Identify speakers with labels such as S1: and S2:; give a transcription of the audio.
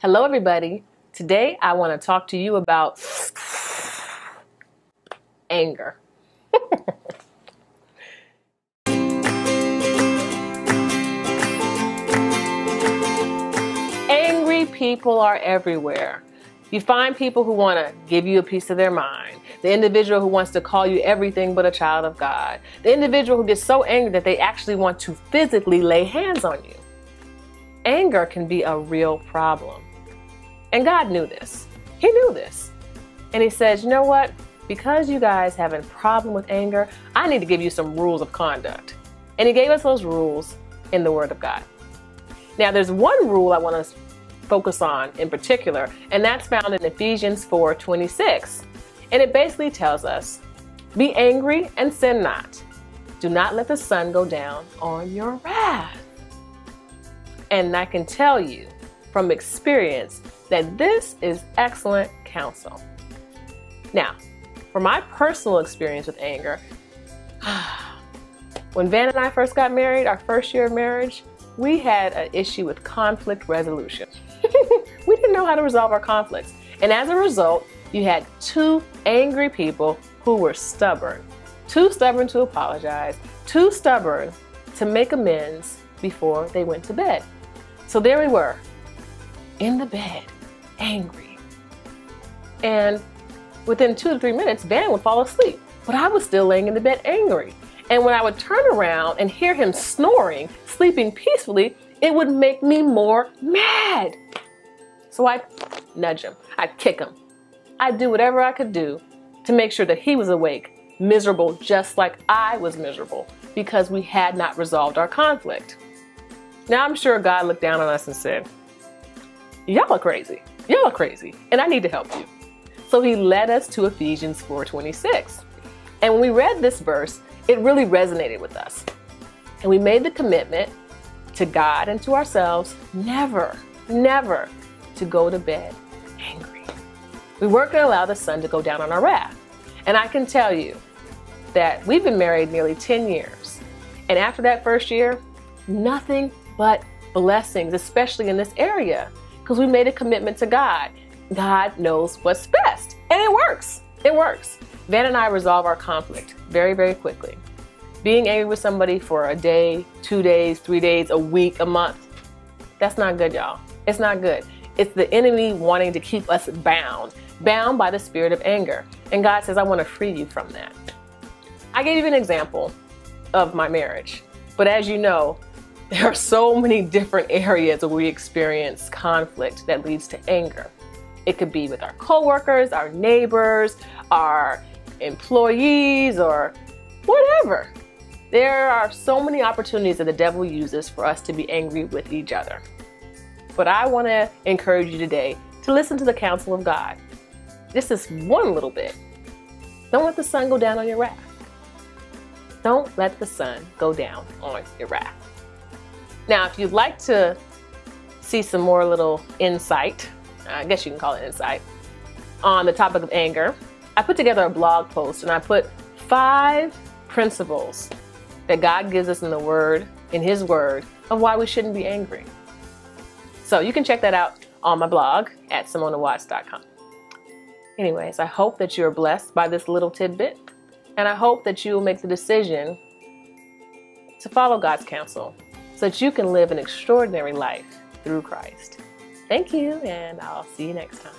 S1: Hello, everybody. Today, I want to talk to you about anger. Angry people are everywhere. You find people who want to give you a piece of their mind. The individual who wants to call you everything but a child of God. The individual who gets so angry that they actually want to physically lay hands on you. Anger can be a real problem. And God knew this. He knew this. And he says, you know what? Because you guys have a problem with anger, I need to give you some rules of conduct. And he gave us those rules in the Word of God. Now, there's one rule I want to focus on in particular, and that's found in Ephesians 4:26. And it basically tells us, be angry and sin not. Do not let the sun go down on your wrath. And I can tell you from experience that this is excellent counsel. Now, for my personal experience with anger, when Van and I first got married, our first year of marriage, we had an issue with conflict resolution. We didn't know how to resolve our conflicts. And as a result, you had two angry people who were stubborn. Too stubborn to apologize, too stubborn to make amends before they went to bed. So there we were, in the bed, angry. And within 2 to 3 minutes, Van would fall asleep, but I was still laying in the bed angry. And when I would turn around and hear him snoring, sleeping peacefully, it would make me more mad. So I'd nudge him, I'd kick him. I'd do whatever I could do to make sure that he was awake, miserable just like I was miserable, because we had not resolved our conflict. Now I'm sure God looked down on us and said, y'all are crazy. Y'all are crazy, and I need to help you. So he led us to Ephesians 4:26. And when we read this verse, it really resonated with us. And we made the commitment to God and to ourselves, never to go to bed angry. We weren't going to allow the sun to go down on our wrath. And I can tell you that we've been married nearly 10 years. And after that first year, nothing but blessings, especially in this area, because we made a commitment to God. God knows what's best, and it works. It works. Van and I resolve our conflict very quickly. Being angry with somebody for a day, 2 days, 3 days, a week, a month, that's not good, y'all. It's not good. It's the enemy wanting to keep us bound by the spirit of anger. And God says, I want to free you from that. I gave you an example of my marriage, but as you know, there are so many different areas where we experience conflict that leads to anger. It could be with our coworkers, our neighbors, our employees, or whatever. There are so many opportunities that the devil uses for us to be angry with each other. But I want to encourage you today to listen to the counsel of God. This is one little bit. Don't let the sun go down on your wrath. Don't let the sun go down on your wrath. Now, if you'd like to see some more little insight, I guess you can call it insight, on the topic of anger, I put together a blog post and I put 5 principles that God gives us in the Word, in His Word, of why we shouldn't be angry. So you can check that out on my blog at SaMonnaWatts.com. Anyways, I hope that you're blessed by this little tidbit, and I hope that you will make the decision to follow God's counsel so that you can live an extraordinary life through Christ. Thank you, and I'll see you next time.